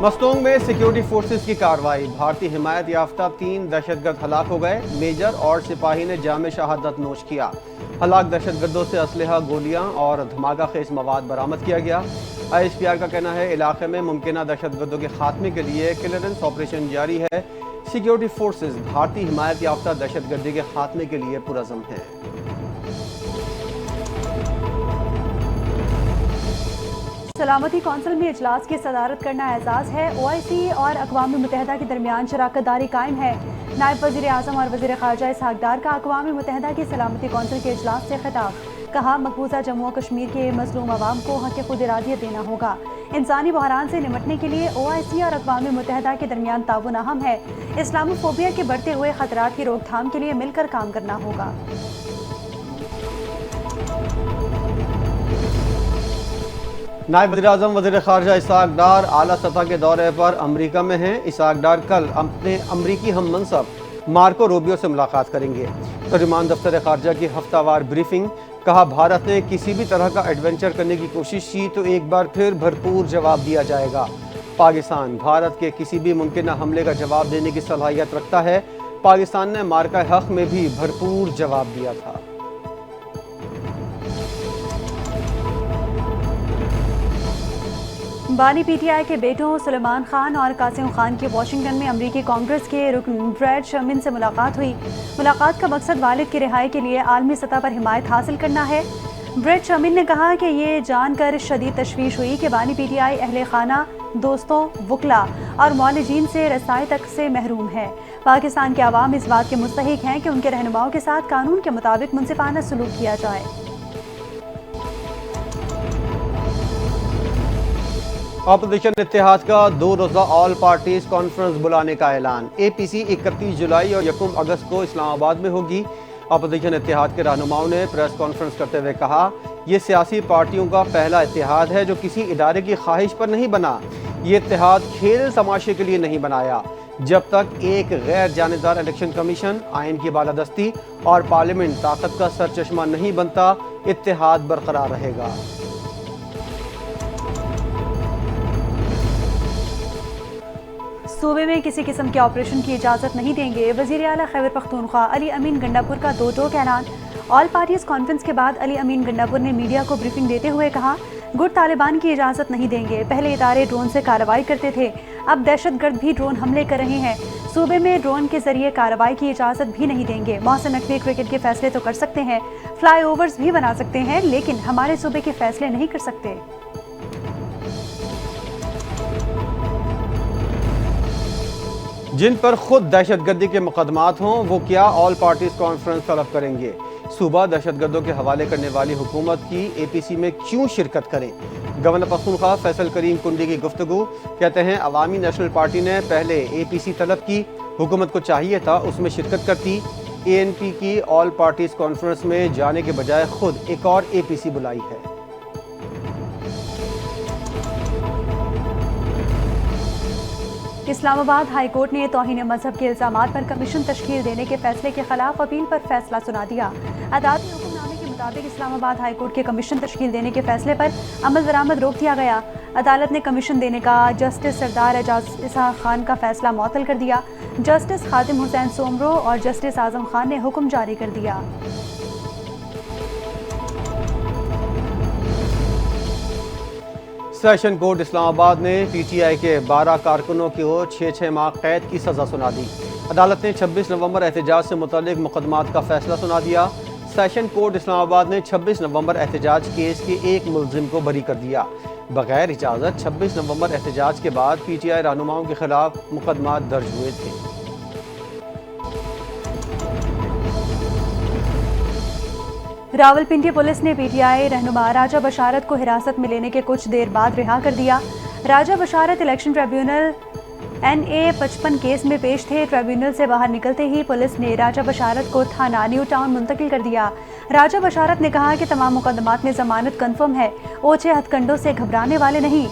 मस्तोंग में security forces की कार्रवाई, भारतीय हिमायत याफ्ता 3 दहशतगर्द हलाक हो गए। मेजर और सिपाही ने जाम शहादत नोश किया। हलाक दहशतगर्दों से असलहा, गोलियां और धमाका खेज मवाद बरामद किया गया। ISPR का कहना है इलाके में मुमकिन दहशतगर्दों के खात्मे के लिए क्लियरेंस ऑपरेशन जारी है। सिक्योरिटी फोर्सेस भारतीय हिमायत याफ्ता दहशतगर्दी के खात्मे के लिए पुरअज़म हैं। सलामती कौंसिल में इजलास की सदारत करना एजाज़ है। OIC और अक़वाम मुत्तहिदा के दरमियान शराकत दारी कायम है। नायब वज़ीर आज़म और वज़ीर ख़ारजा इसहाक़ डार का अक़वाम मुत्तहिदा की सलामती कौंसिल के इजलास से खिताब। कहा, मकबूजा जम्मू और कश्मीर के मज़लूम अवाम को हक़ खुद इरादियत देना होगा। इंसानी बहरान से निमटने के लिए OIC और अक़वाम मुत्तहिदा के दरमियान ताउन अहम है। इस्लामोफोबिया के बढ़ते हुए ख़तरात की रोकथाम के लिए मिलकर काम करना होगा। नायब वज़ीर-ए-आज़म वज़ीर ख़ारजा इसहाक़ डार आला सतह के दौरे पर अमरीका में हैं। इसहाक़ डार कल अपने अमरीकी हम मनसब मार्को रूबियो से मुलाकात करेंगे। तर्जुमान दफ्तर ख़ारजा की हफ्तावार ब्रीफिंग। कहा, भारत ने किसी भी तरह का एडवेंचर करने की कोशिश की तो एक बार फिर भरपूर जवाब दिया जाएगा। पाकिस्तान भारत के किसी भी मुमकिन हमले का जवाब देने की सलाहियत रखता है। पाकिस्तान ने मार्का हक़ में भी भरपूर जवाब दिया था। बानी PTI के बेटों सुलेमान खान और कासिम खान की वाशिंगटन में अमरीकी कांग्रेस के रुकन ब्रैड शर्मिन से मुलाकात हुई। मुलाकात का मकसद वालिद की रिहाई के लिए आलमी सतह पर हिमायत हासिल करना है। ब्रैड शर्मिन ने कहा कि ये जानकर शदीद तशवीश हुई कि बानी PTI अहले खाना, दोस्तों, वकला और मौलिजीन से रसाई तक से महरूम है। पाकिस्तान के अवाम इस बात के मुस्तहिक हैं कि उनके रहनुमाओं के साथ कानून के मुताबिक मुनसिफाना सलूक किया जाए। अपोजिशन इत्तेहाद का 2 रोज़ा ऑल पार्टीज कॉन्फ्रेंस बुलाने का ऐलान। APC 31 जुलाई और 1 अगस्त को इस्लामाबाद में होगी। अपोजिशन इत्तेहाद के रहनुमाओं ने प्रेस कॉन्फ्रेंस करते हुए कहा, ये सियासी पार्टियों का पहला इत्तेहाद है जो किसी इदारे की ख्वाहिश पर नहीं बना। ये इत्तेहाद खेल तमाशे के लिए नहीं बनाया। जब तक एक गैर जानेदार इलेक्शन कमीशन, आइन की बालादस्ती और पार्लियामेंट ताकत का सरचश्मा नहीं बनता, इत्तेहाद बरकरार रहेगा। सूबे में किसी किस्म के ऑपरेशन की इजाज़त नहीं देंगे। वज़ीर आला खैबर पख्तूनख्वा अली अमीन गंडापुर का दो टोक ऐलान। ऑल पार्टीज कॉन्फ्रेंस के बाद अली अमीन गंडापुर ने मीडिया को ब्रीफिंग देते हुए कहा, गुट तालिबान की इजाज़त नहीं देंगे। पहले इदारे ड्रोन से कार्रवाई करते थे, अब दहशतगर्द भी ड्रोन हमले कर रहे हैं। सूबे में ड्रोन के जरिए कार्रवाई की इजाज़त भी नहीं देंगे। मोहसिन नकवी क्रिकेट के फैसले तो कर सकते हैं, फ्लाई ओवर्स भी बना सकते हैं, लेकिन हमारे सूबे के फैसले नहीं कर सकते। जिन पर खुद दहशतगर्दी के मुकदमात हों वो क्या ऑल पार्टीज कॉन्फ्रेंस तलब करेंगे? सूबा दहशतगर्दों के हवाले करने वाली हुकूमत की APC में क्यों शिरकत करें? गवर्नर पख्तूनख्वा फैसल करीम कुंडी की गुफ्तगू। कहते हैं, अवामी नेशनल पार्टी ने पहले APC तलब की, हुकूमत को चाहिए था उसमें शिरकत करती। ANP की ऑल पार्टीज कॉन्फ्रेंस में जाने के बजाय खुद एक और APC बुलाई है। इस्लामाबाद हाई कोर्ट ने तौहीन मजहब के इल्जामात पर कमीशन तश्कील देने के फैसले के खिलाफ अपील पर फैसला सुना दिया। अदालती हुक्मनामे के मुताबिक इस्लामाबाद हाई कोर्ट के कमीशन तश्कील देने के फैसले पर अमल दरामद रोक दिया गया। अदालत ने कमीशन देने का जस्टिस सरदार एजाज इसहाक खान का फैसला मुअत्तल कर दिया। जस्टिस खादिम हुसैन सोमरो और जस्टिस आजम खान ने हुक्म जारी कर दिया। सेशन कोर्ट इस्लामाबाद ने PTI के 12 कारकुनों को 6-6 माह कैद की सज़ा सुना दी। अदालत ने 26 नवंबर एहतजाज से मुतल्लिक मुकदमात का फैसला सुना दिया। सेशन कोर्ट इस्लामाबाद ने 26 नवंबर एहतजाज केस के एक मुलजिम को बरी कर दिया। बगैर इजाज़त 26 नवंबर एहतजाज के बाद PTI रहनुमाओं के खिलाफ मुकदमात दर्ज हुए थे। रावलपिंडी पुलिस ने PTI रहनुमा राजा बशारत को हिरासत में लेने के कुछ देर बाद रिहा कर दिया। राजा बशारत इलेक्शन ट्रिब्यूनल NA-55 केस में पेश थे। ट्रिब्यूनल से बाहर निकलते ही पुलिस ने राजा बशारत को थाना न्यू टाउन मुंतकिल कर दिया। राजा बशारत ने कहा कि तमाम मुकदमात में जमानत कन्फर्म है, ओछे हथकंडों से घबराने वाले नहीं।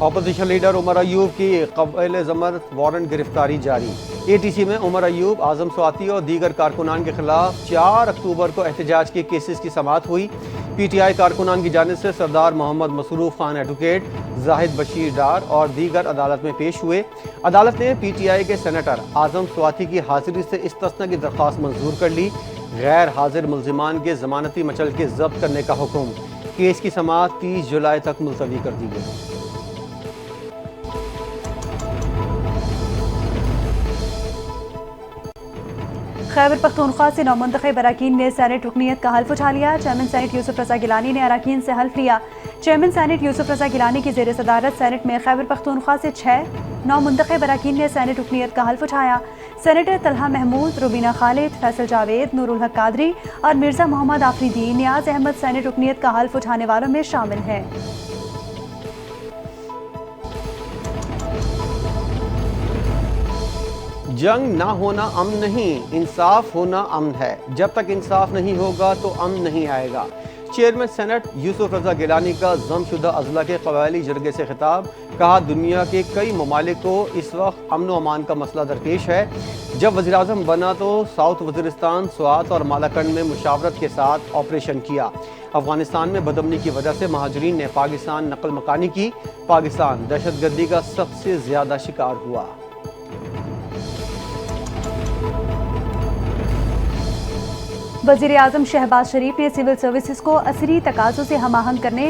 अपोजिशन लीडर उमर अयूब की क़ब्ल ज़मानत वारंट गिरफ्तारी जारी। ATC में उमर अयूब, आज़म स्वाति और दीगर कारकुनान के खिलाफ 4 अक्टूबर को एहतजाज के केसेस की समाअत हुई। पी टी आई कारकुनान की जानिब से सरदार मोहम्मद मसरूफ खान एडवोकेट, जाहिद बशीर डार और दीगर अदालत में पेश हुए। अदालत ने पी टी आई के सेनेटर आजम स्वाति की हाजिरी से इस्तिस्ना की दरख्वास्त मंजूर कर ली। गैर हाजिर मुल्जिमान के जमानती मचल के जब्त करने का हुक्म। केस की समाअत 30 जुलाई तक मुलतवी कर दी गई। खैबर पख्तूनख्वा से नौमुंतखब अरकान ने सेनेट रुकनीत का हल्फ उठा लिया। चेयरमैन सेनेट यूसुफ रजा गिलानी ने अरकान से हल्फ लिया। चेयरमैन सेनेट यूसुफ रजा गिलानी की ज़ेर सदारत सेनेट में खैबर पख्तूनख्वा से 6 नौमुंतखब अरकान ने सेनेट रुकनीत का हल्फ उठाया। सेनेटर तलहा महमूद, रुबीना खालिद, फैसल जावेद, नूरुल हक कादरी और मिर्ज़ा मोहम्मद आफरीदी, नियाज अहमद सेनेट रुकनीत का हल्फ उठाने वालों में शामिल हैं। जंग ना होना अमन नहीं, इंसाफ होना अमन है। जब तक इंसाफ नहीं होगा तो अमन नहीं आएगा। चेयरमैन सेनेट यूसुफ रजा गिलानी का ज़मशुदा अजला के कबायली जरगे से खिताब। कहा, दुनिया के कई ममालिक को इस वक्त अमन व अमान का मसला दरपेश है। जब वज़ीर आज़म बना तो साउथ वज़ीरिस्तान, स्वात और मालाकंड में मुशावरत के साथ ऑपरेशन किया। अफगानिस्तान में बदअमनी की वजह से महाजरीन ने पाकिस्तान नकल मकानी की। पाकिस्तान दहशतगर्दी का सबसे ज़्यादा शिकार हुआ। वज़ीर आज़म शहबाज शरीफ ने सिविल सर्विसेज को असरी तकाज़ों से हम आहंग करने,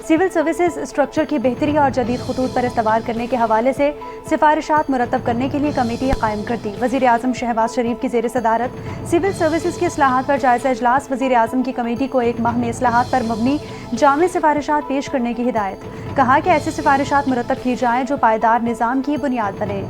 सिविल सर्विसेज स्ट्रक्चर की बेहतरी और जदीद खतूत पर इस्तवार करने के हवाले से सिफारिशात मुरतब करने के लिए कमेटी कायम कर दी। वज़ीर आज़म शहबाज शरीफ की ज़ेर सदारत सिविल सर्विसेज की इस्लाहात पर जायज़ा इजलास। वज़ीर आज़म की कमेटी को 1 माह में इस्लाहात पर मबनी जामे सिफारिशात पेश करने की हिदायत। कहा कि ऐसी सिफारिशात मुरतब की जाएँ जो पायदार निज़ाम की बुनियाद बने।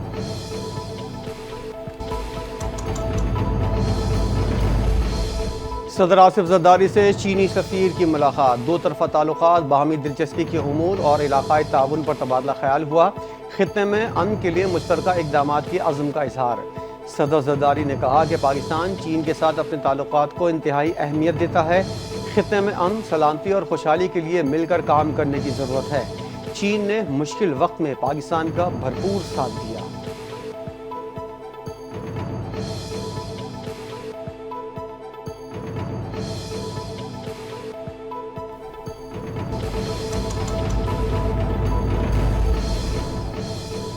सदर आसिफ जरदारी से चीनी सफ़ीर की मुलाकात। दो तरफ़ा ताल्लुकात, बाहमी दिलचस्पी के उमूर और इलाक़ाई ताउन पर तबादला ख्याल हुआ। खित्ते में अमन के लिए मुश्तरका इक़दामात की अज़्म का इजहार। सदर जरदारी ने कहा कि पाकिस्तान चीन के साथ अपने ताल्लुकात को इंतहाई अहमियत देता है। खित्ते में अमन, सलामती और खुशहाली के लिए मिलकर काम करने की ज़रूरत है। चीन ने मुश्किल वक्त में पाकिस्तान का भरपूर साथ दिया।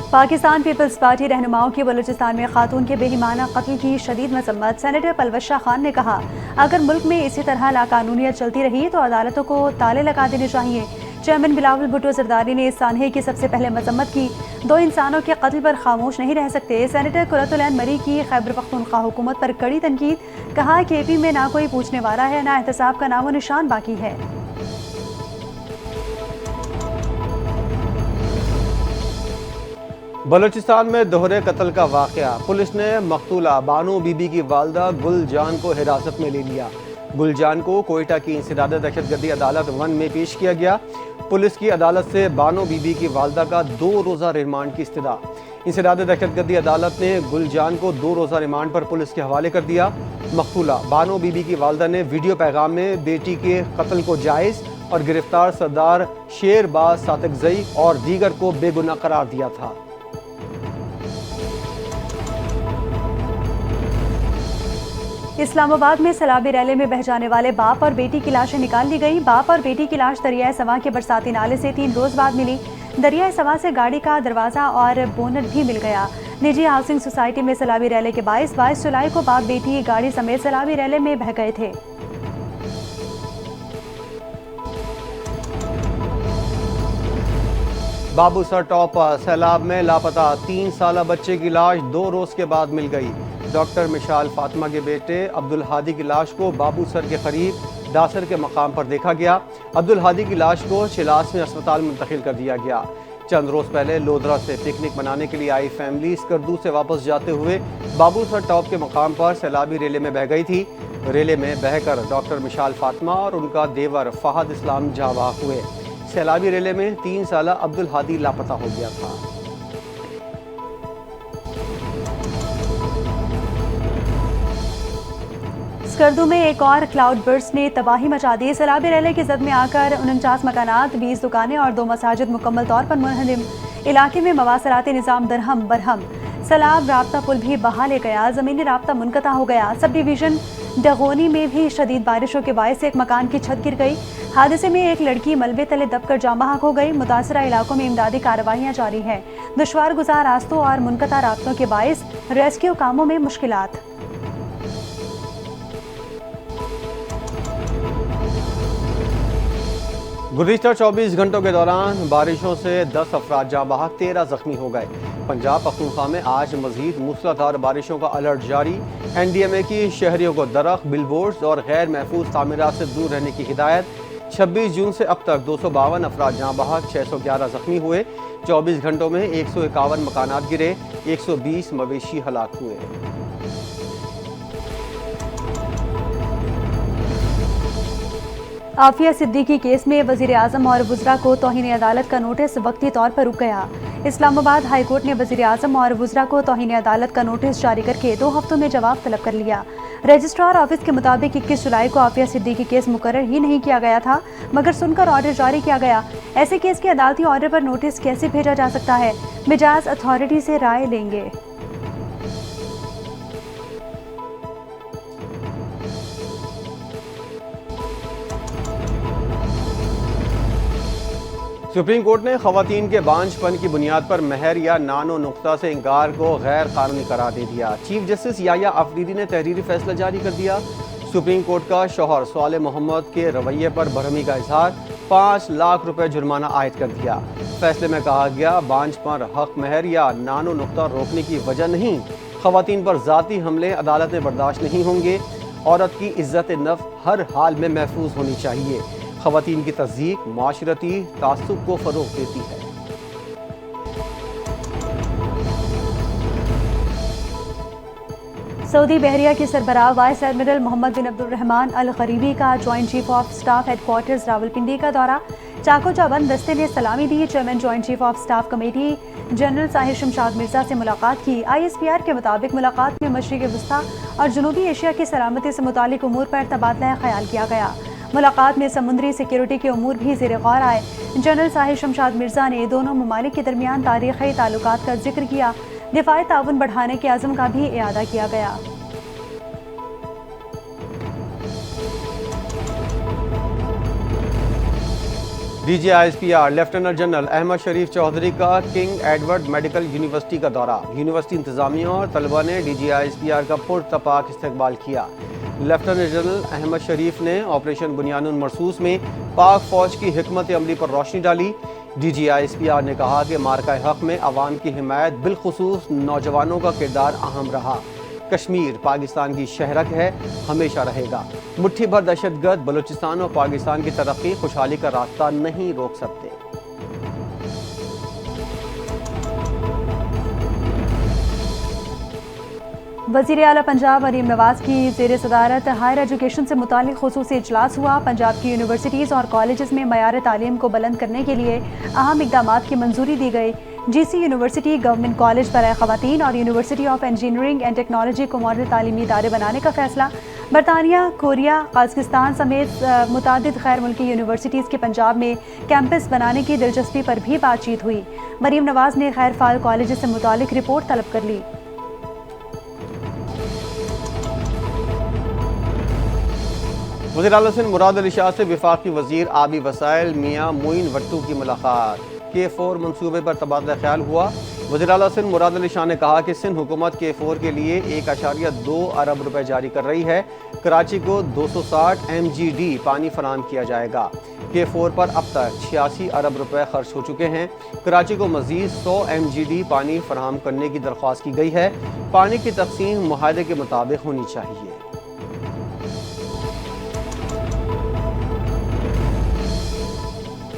पाकिस्तान पीपल्स पार्टी रहनुमाओं की बलूचिस्तान में खातून के बेईमाना कत्ल की शदीद मजम्मत। सेनेटर पलवज शाह खान ने कहा, अगर मुल्क में इसी तरह लाकानूनियत चलती रही तो अदालतों को ताले लगा देने चाहिए। चेयरमैन बिलावल भुट्टो जरदारी ने इस सानहे की सबसे पहले मजम्मत की। 2 इंसानों के कत्ल पर खामोश नहीं रह सकते। सेनेटर कुरतुलैन मरी की खैबर पख्तूनख्वा हुकूमत पर कड़ी तनकीद। कहा कि एपी में ना कोई पूछने वाला है, ना एहतसाब का नामो निशान बाकी है। बलूचिस्तान में दोहरे कत्ल का वाक़या। पुलिस ने मकतूला बानो बीबी की वालदा गुलजान को हिरासत में ले लिया। गुलजान को कोयटा की इंसदाद दहशतगर्दी अदालत 1 में पेश किया गया। पुलिस की अदालत से बानो बीबी की वालदा का 2 रोज़ा रिमांड की इस्तदा। इंसदाद दहशतगर्दी अदालत ने गुलजान को 2 रोज़ा रिमांड पर पुलिस के हवाले कर दिया। मकतूला बानो बीबी की वालदा ने वीडियो पैगाम में बेटी के कत्ल को जायज़ और गिरफ्तार सरदार शेरबाज सातकजई और दीगर को बेगुनाह करार दिया था। इस्लामाबाद में सैलाबी रैली में बह जाने वाले बाप और बेटी की लाशें निकाल ली गई। बाप और बेटी की लाश दरियाए सवा के बरसाती नाले से 3 रोज बाद मिली। दरियाए सवा से गाड़ी का दरवाजा और बोनट भी मिल गया। निजी हाउसिंग सोसाइटी में सैलाबी रैली के 22 जुलाई को बाप बेटी गाड़ी समेत सैलाबी रैली में बह गए थे। बाबूसर टॉप सैलाब में लापता 3 साला बच्चे की लाश 2 रोज के बाद मिल गई। डॉक्टर मिशाल फातिमा के बेटे अब्दुल हादी की लाश को बाबूसर के करीब दासर के मकाम पर देखा गया। अब्दुल हादी की लाश को चिलास में अस्पताल मुंतकिल कर दिया गया। चंद रोज पहले लोधरा से पिकनिक मनाने के लिए आई फैमिली स्कर्दू से वापस जाते हुए बाबूसर टॉप के मकाम पर सैलाबी रेले में बह गई थी। रेले में बहकर डॉक्टर मिशाल फातिमा और उनका देवर फहद इस्लाम जावा हुए। सैलाबी रेले में 3 साला अब्दुल हादी लापता हो गया था। स्कर्दू में एक और क्लाउड बर्स्ट ने तबाही मचा दी। सैलाबी रैली की जद में आकर 49 मकानात, 20 दुकानें और 2 मसाजिद मुकम्मल तौर पर मुनहदिम। इलाके में मवासलाती निज़ाम दरहम बरहम। सैलाब राब्ता पुल भी बहा ले गया, ज़मीनी राब्ता मुनक़ता हो गया। सब डिवीज़न डगोनी में भी शदीद बारिशों के बायस एक मकान की छत गिर गई। हादसे में एक लड़की मलबे तले दबकर जाँ बहक हो गई। मुतासरा इलाकों में इमदादी कार्रवाइयाँ जारी हैं। दुश्वार गुजार रास्तों और मुनक़ता राब्तों के बायस रेस्क्यू कामों में मुश्किलात। गुज़िश्ता 24 घंटों के दौरान बारिशों से 10 अफराद जाँ बहक, 13 जख्मी हो गए। पंजाब पख्तूनख्वा में आज मजीद मूसलाधार बारिशों का अलर्ट जारी। NDMA की शहरियों को दरख्त, बिलबोर्ड्स और गैर महफूज तामीरात से दूर रहने की हिदायत। 26 जून से अब तक 252 अफराद जाँ बहक, 611 जख्मी हुए। 24 घंटों में 151 मकानात गिरे, 120 मवेशी हलाक हुए। आफिया सिद्दीकी केस में वज़ीर आज़म और वुज़रा को तौहीन अदालत का नोटिस वक्ती तौर पर रुक गया। इस्लामाबाद हाई कोर्ट ने वज़ीर आज़म और वुज़रा को तौहीन अदालत का नोटिस जारी करके 2 हफ्तों में जवाब तलब कर लिया। रजिस्ट्रार ऑफिस के मुताबिक 21 जुलाई को आफिया सिद्दीकी केस मुकर्रर ही नहीं किया गया था, मगर सुनकर ऑर्डर जारी किया गया। ऐसे केस के अदालती ऑर्डर पर नोटिस कैसे भेजा जा सकता है? मिजाज अथॉरिटी से राय लेंगे। सुप्रीम कोर्ट ने खवातीन के बांझपन की बुनियाद पर महर या नानो नुक्ता से इंकार को गैर कानूनी करार दे दिया। चीफ जस्टिस याया अफरीदी ने तहरीरी फैसला जारी कर दिया। सुप्रीम कोर्ट का शौहर साले मोहम्मद के रवैये पर बरहमी का इजहार, 5 लाख रुपए जुर्माना आयद कर दिया। फैसले में कहा गया, बांझपन, हक महर या नानो नुक्ता रोकने की वजह नहीं, खवातीन पर ज़ाती हमले अदालत में बर्दाश्त नहीं होंगे। औरत की इज्जत नफ्स हर हाल में महफूज होनी चाहिए। खवातीन की तस्दीक माशरती तासुब को फरोग देती है। सऊदी बहरिया के सरबराह vice admiral Mohammed bin Abdulrahman Al Ghuraibi का joint chief of staff headquarters Rawalpindi का दौरा। चाको चौबंद दस्ते ने सलामी दी। Chairman joint chief of staff committee general Sahir Shamshad Mirza से मुलाकात की। ISPR के मुताबिक मुलाकात में मशरिक़ वस्ता और जनूबी एशिया की सलामती से मुतालिक उमूर पर तबादला ख्याल किया गया। मुलाकात में समुद्री सिक्योरिटी के उमूर भी ज़ेर गौर आए। जनरल साहिर शमशाद मिर्जा ने दोनों ममालिक के दरमियान तारीख़ी ताल्लुकात का जिक्र किया। दिफाई ताउन बढ़ाने के अज़्म का भी इआदा किया गया। DG ISPR lieutenant general Ahmed Sharif Chaudhry का किंग एडवर्ड मेडिकल यूनिवर्सिटी का दौरा। यूनिवर्सिटी इंतजामिया और तलबा ने DG ISPR का पुरतपाक इस्तकबाल किया। लेफ्टिनेंट जनरल अहमद शरीफ ने ऑपरेशन बुनियानुल मरसूस में पाक फौज की हिकमत अमली पर रोशनी डाली। DG ISPR ने कहा कि मार्का हक में अवाम की हिमायत, बिलखुसूस नौजवानों का किरदार अहम रहा। कश्मीर पाकिस्तान की शहरक है, हमेशा रहेगा। मुट्ठी भर दहशतगर्द बलूचिस्तान और पाकिस्तान की तरक्की, खुशहाली का रास्ता नहीं रोक सकते। वज़ीर आला पंजाब मरीम नवाज की ज़ेर सदारत हायर एजुकेशन से मुतालिक खुसूसी इजलास हुआ। पंजाब की यूनिवर्सिटीज़ और कॉलेजेस में मयार तालीम को बुलंद करने के लिए अहम इक़दामात की मंजूरी दी गई। GC यूनिवर्सिटी, गवर्नमेंट कॉलेज बराए ख़वातीन और university of engineering and technology को मॉडल तालीमी इदारे बनाने का फैसला। बरतानिया, कोरिया, कज़ाकिस्तान समेत मुतादिद गैर मुल्की यूनिवर्सिटीज़ के पंजाब में कैंपस बनाने की दिलचस्पी पर भी बातचीत हुई। मरीम नवाज ने गैर फ़ाल कॉलेज से मुतालिक रिपोर्ट तलब कर ली। वज़ीर आला सिंध मुराद अली शाह से वफाकी वज़ीर आबी वसाइल मियाँ मोइन वट्टू की मुलाकात। K4 मंसूबे पर तबादला ख्याल हुआ। वज़ीर आला सिंध मुराद अली शाह ने कहा कि सिंध हुकूमत K4 के लिए 1.2 अरब रुपए जारी कर रही है। कराची को 260 MGD पानी फराहम किया जाएगा। K4 पर अब तक 86 अरब रुपए खर्च हो चुके हैं। कराची को मज़ीद 100 MGD पानी फराहम करने की दरख्वास्त की गई है। पानी की तकसीम मुआहदे के मुताबिक होनी चाहिए।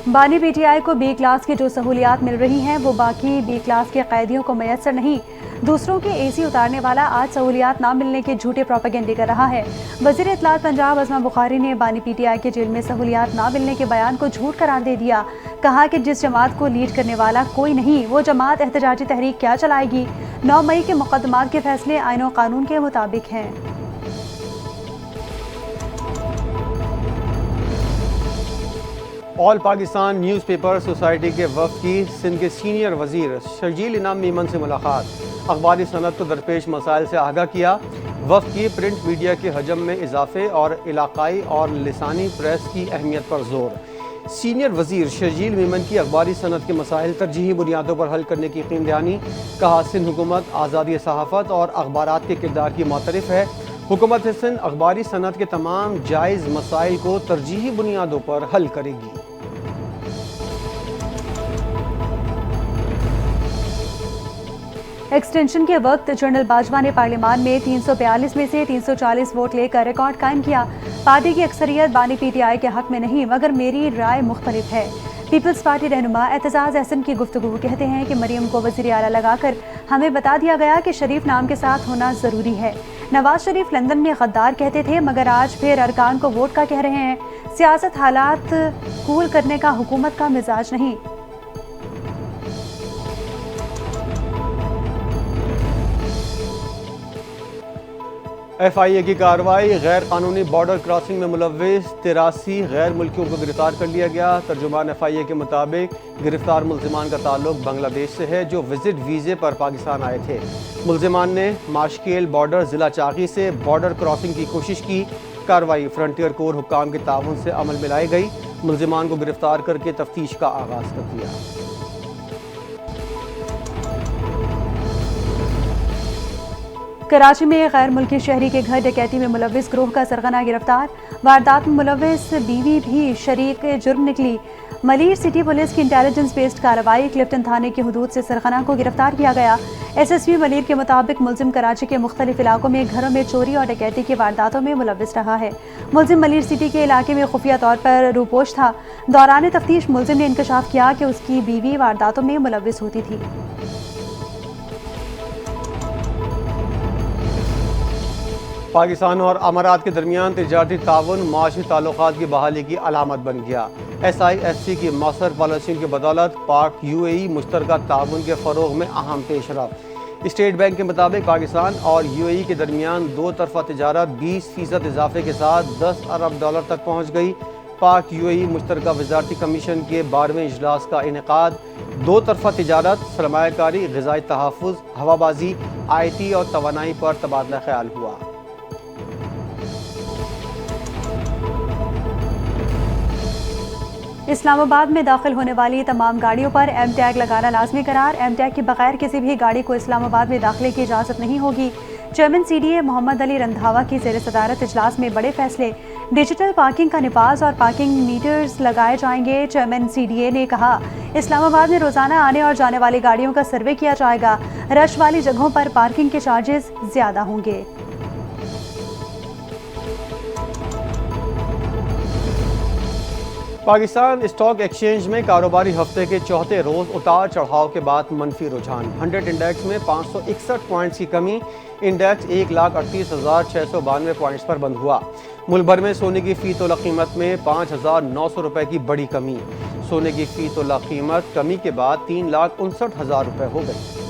बानी PTI को B क्लास की जो सहूलियात मिल रही हैं वो बाकी B क्लास के कैदियों को मैसर नहीं। दूसरों के AC उतारने वाला आज सहूलियात ना मिलने के झूठे प्रोपेगेंडे कर रहा है। वज़ीर इत्तलात पंजाब अज़मा बुखारी ने बानी PTI के जेल में सहूलियात ना मिलने के बयान को झूठ करार दे दिया। कहा कि जिस जमात को लीड करने वाला कोई नहीं, वो जमात एहतजाजी तहरीक क्या चलाएगी। 9 मई के मुकदमात के फैसले आईन और कानून के मुताबिक हैं। All Pakistan news paper society के वफ़द की सिंध के सीनियर वज़ीर शर्जील इनाम मीमन से मुलाकात। अखबारी सनत को दरपेश मसाइल से आगाह किया। वफ़द की प्रिंट मीडिया के हजम में इजाफे और इलाकाई और लिसानी प्रेस की अहमियत पर जोर। सीनियर वज़ीर शर्जील मीमन की अखबारी सनत के मसाइल तरजीही बुनियादों पर हल करने की यकीन दहानी। कहा, सिंध हुकूमत आज़ादी सहाफ़त और अखबारात के किरदार की मुतरफ़ है। हुकूमत सिंध अखबारी सनत के तमाम जायज़ मसाइल को तरजीही बुनियादों पर हल करेगी। एक्सटेंशन के वक्त जनरल बाजवा ने पार्लियामान में 342 में से 340 वोट लेकर रिकॉर्ड कायम किया। पार्टी की अक्सरियत बानी पीटीआई के हक में नहीं मगर मेरी राय मुख्तलिफ है। पीपल्स पार्टी रहनुमा एतजाज़ अहसन की गुफ्तगू कहते हैं कि मरियम को वज़ीर आला लगाकर हमें बता दिया गया कि शरीफ नाम के साथ होना ज़रूरी है। नवाज शरीफ लंदन में गद्दार कहते थे मगर आज फिर अरकान को वोट का कह रहे हैं। सियासत हालात कूल करने का हुकूमत का मिजाज नहीं। FIA की कार्रवाई। गैर कानूनी बॉर्डर क्रॉसिंग में मुलव्विस 83 गैर मुल्कियों को गिरफ्तार कर लिया गया। तर्जुमान FIA के मुताबिक गिरफ्तार मुल्जिमान का ताल्लुक बांग्लादेश से है जो विजिट वीज़े पर पाकिस्तान आए थे। मुल्जिमान ने माशकेल बॉर्डर ज़िला चाकी से बॉर्डर क्रॉसिंग की कोशिश की। कार्रवाई फ्रंटियर कोर हुक्काम के ताउन से अमल में लाई गई। मुल्जिमान को गिरफ्तार करके तफ्तीश का आगाज़ कर दिया। कराची में गैर मुल्की शहरी के घर डकैती में मुलव्विस ग्रोह का सरगना गिरफ्तार। वारदात में मुलव्विस बीवी भी शरीक जुर्म निकली। मलीर सिटी पुलिस की इंटेलिजेंस बेस्ड कार्रवाई। क्लिफ्टन थाने की हदूद से सरगना को गिरफ्तार किया गया। SSP मलीर के मुताबिक मुलजिम कराची के मुख्तलिफ इलाकों में घरों में चोरी और डकैती की वारदातों में मुलव्विस रहा है। मुलजिम मलीर सिटी के इलाके में खुफिया तौर पर रूपोश था। दौरान तफ्तीश मुलजिम ने इंकशाफ किया कि उसकी बीवी वारदातों में मुलव्विस होती थी। पाकिस्तान और अमारात के दरमियान तिजारती ताउन माशी ताल्लुकात की बहाली की अलामत बन गया। SIFC की मौसर पॉलिसियों की बदौलत पाक UAE मुश्तरका ताउन के फ़रोग में अहम पेशरफ। स्टेट बैंक के मुताबिक पाकिस्तान और UAE के दरमियान दो तरफा तिजारत 20% इजाफे के साथ $10 अरब तक पहुँच गई। पाक UAE मुश्तरका वज़ारती कमीशन के 12वें इजलास का इनेकाद। दो तरफा तिजारत, सरमायाकारी, ग़िज़ाई तहफ़्फ़ुज़, हवाबाजी, IT और तवानाई पर तबादला ख्याल हुआ। इस्लामाबाद में दाखिल होने वाली तमाम गाड़ियों पर M टैग लगाना लाजमी करार। M टैग के बगैर किसी भी गाड़ी को इस्लामाबाद में दाखिले की इजाज़त नहीं होगी। चेयरमैन CDA मोहम्मद अली रंधावा की ज़ेर सदारत इजलास में बड़े फैसले। डिजिटल पार्किंग का निफाज और पार्किंग मीटर्स लगाए जाएंगे। चेयरमैन CDA ने कहा, इस्लामाबाद में रोज़ाना आने और जाने वाली गाड़ियों का सर्वे किया जाएगा। रश वाली जगहों पर पार्किंग के चार्जेस ज़्यादा होंगे। पाकिस्तान स्टॉक एक्सचेंज में कारोबारी हफ्ते के चौथे रोज उतार चढ़ाव के बाद मनफी रुझान। 100 इंडेक्स में 561 पॉइंट्स की कमी। इंडेक्स 1,38,692 पॉइंट्स पर बंद हुआ। मुल्क भर में सोने की फी तोला कीमत में 5,900 रुपए की बड़ी कमी। सोने की फी तोला कीमत कमी के बाद 3,59,000 रुपए हो गई।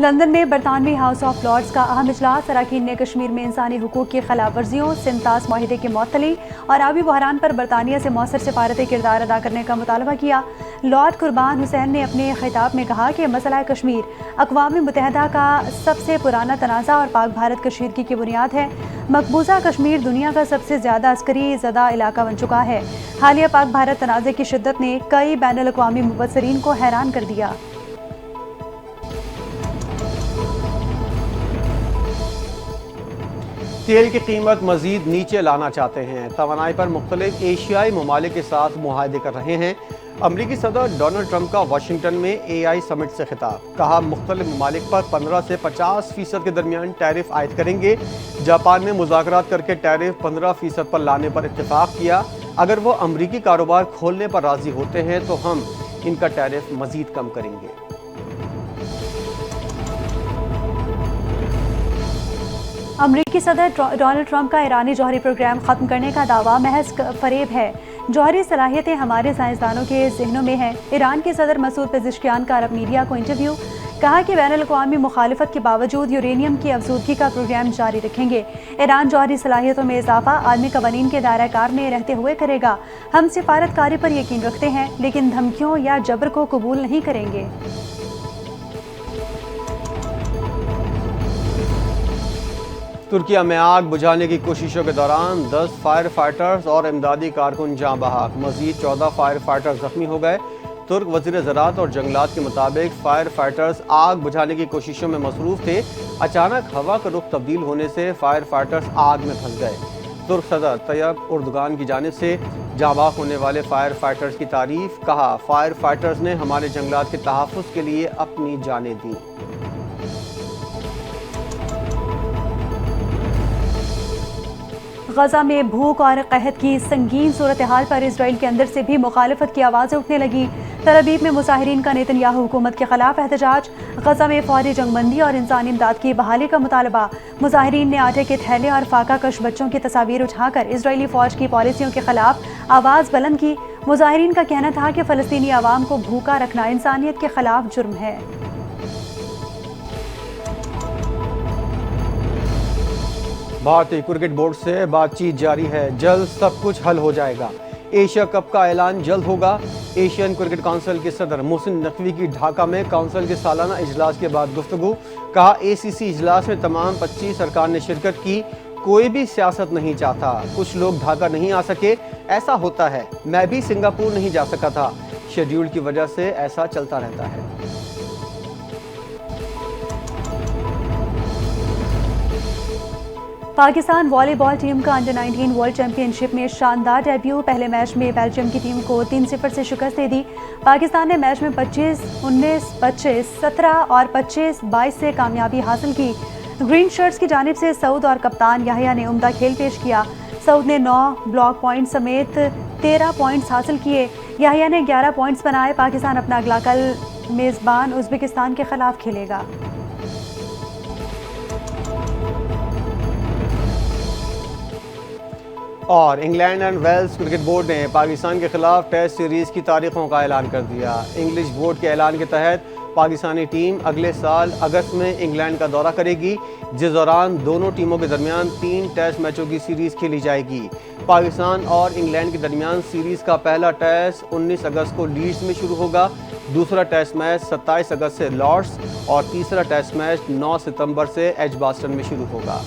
लंदन में बरतानवी हाउस ऑफ लॉर्ड्स का अहम इजलास। अरकान ने कश्मीर में इंसानी हुकूक की खिलाफ वर्जियों, सिंतास माहिदे की मुअत्तली और आबी बहरान पर बरतानिया से मौसर सिफारती किरदार अदा करने का मुतालबा किया। लॉर्ड कुर्बान हुसैन ने अपने खिताब में कहा कि मसला कश्मीर अक़वाम मुत्तहिदा का सबसे पुराना तनाज़ा और पाक भारत कशीदगी की बुनियाद है। मकबूजा कश्मीर दुनिया का सबसे ज़्यादा अस्करी ज़दा इलाका बन चुका है। हालिया पाक भारत तनाज़े की शिद्दत ने कई बैनुल अक़वामी मुबस्सिरीन को हैरान कर दिया। तेल की कीमत मजीद नीचे लाना चाहते हैं। तवानाई पर मुख्तलिफ एशियाई ममालिक के साथ मुआहदे कर रहे हैं। अमरीकी सदर डोनाल्ड ट्रंप का वाशिंगटन में AI समिट से खिताब। कहा, मुख्तलिफ ममालिक पर 15 से 50% के दरमियान टैरिफ आयद करेंगे। जापान में मुज़ाकरात करके टैरिफ 15% पर लाने पर इत्तेफाक किया। अगर वो अमरीकी कारोबार खोलने पर राजी होते हैं तो हम इनका टैरिफ मजीद कम करेंगे। अमरीकी सदर डोनाल्ड ट्रंप का ईरानी जौहरी प्रोग्राम ख़त्म करने का दावा महज फरेब है। जौहरी सलाहियतें हमारे साइंसदानों के जहनों में हैं। ईरान के सदर मसूद पेज़ेश्कियान का अरब मीडिया को इंटरव्यू। کہا کہ بین الاقوامی مخالفت کے باوجود یورینیم کی افزودگی کا پروگرام جاری رکھیں گے۔ ایران جوہری صلاحیتوں میں اضافہ عالمی قوانین کے دائرہ کار میں رہتے ہوئے کرے گا۔ ہم سفارت کاری پر یقین رکھتے ہیں لیکن دھمکیوں یا جبر کو قبول نہیں کریں گے۔ ترکیہ میں آگ بجھانے کی کوششوں کے دوران 10 فائر فائٹرز اور امدادی کارکن جاں بحق، مزید 14 فائر فائٹر زخمی ہو گئے۔ ترک وزیر زراعت اور جنگلات کے مطابق فائر فائٹرز آگ بجھانے کی کوششوں میں مصروف تھے۔ اچانک ہوا کا رخ تبدیل ہونے سے فائر فائٹرز آگ میں پھنس گئے۔ ترک صدر طیب اردوغان کی جانب سے جاں بحق ہونے والے فائر فائٹرز کی تعریف، کہا فائر فائٹرز نے ہمارے جنگلات کے تحفظ کے لیے اپنی جانیں دیں۔ غزہ میں بھوک اور قحط کی سنگین صورتحال پر اسرائیل کے اندر سے بھی مخالفت کی آوازیں اٹھنے لگی۔ تل ابیب میں مظاہرین کا نیتن یاہو حکومت کے خلاف احتجاج، غزہ میں فوری جنگ بندی اور انسانی امداد کی بحالی کا مطالبہ۔ مظاہرین نے آٹے کے تھیلے اور فاقہ کش بچوں کی تصاویر اٹھا کر اسرائیلی فوج کی پالیسیوں کے خلاف آواز بلند کی۔ مظاہرین کا کہنا تھا کہ فلسطینی عوام کو بھوکا رکھنا انسانیت کے خلاف جرم ہے۔ بھارتی کرکٹ بورڈ سے بات چیت جاری ہے، جلد سب کچھ حل ہو جائے گا۔ ایشیا کپ کا اعلان جلد ہوگا۔ ایشین کرکٹ کونسل کے صدر محسن نقوی کی ڈھاکہ میں کونسل کے سالانہ اجلاس کے بعد گفتگو، کہا اے سی سی اجلاس میں تمام 25 ارکان نے شرکت کی، کوئی بھی سیاست نہیں چاہتا، کچھ لوگ ڈھاکہ نہیں آ سکے، ایسا ہوتا ہے، میں بھی سنگاپور نہیں جا سکا تھا، شیڈیول کی وجہ سے ایسا چلتا رہتا ہے۔ پاکستان والی بال ٹیم کا انڈر 19 ورلڈ چیمپئن شپ میں شاندار ڈیبیو، پہلے میچ میں بیلجیم کی ٹیم کو 3-0 سے شکست دے دی۔ پاکستان نے میچ میں 25-19، 25 17 اور 25-22 سے کامیابی حاصل کی۔ گرین شرٹس کی جانب سے سعود اور کپتان یحییٰ نے عمدہ کھیل پیش کیا۔ سعود نے 9 بلاک پوائنٹ سمیت 13 پوائنٹس حاصل کیے، یحییٰ نے 11 پوائنٹس بنائے۔ پاکستان اپنا اگلا کل میزبان ازبکستان کے خلاف کھیلے گا۔ اور England and Wales cricket board نے پاکستان کے خلاف ٹیسٹ سیریز کی تاریخوں کا اعلان کر دیا۔ انگلش بورڈ کے اعلان کے تحت پاکستانی ٹیم اگلے سال اگست میں انگلینڈ کا دورہ کرے گی، جس دوران دونوں ٹیموں کے درمیان 3 ٹیسٹ میچوں کی سیریز کھیلی جائے گی۔ پاکستان اور انگلینڈ کے درمیان سیریز کا پہلا ٹیسٹ 19 اگست کو لیڈز میں شروع ہوگا، دوسرا ٹیسٹ میچ 27 اگست سے لارڈس اور تیسرا ٹیسٹ میچ 9 ستمبر سے ایجباسٹن میں شروع ہوگا۔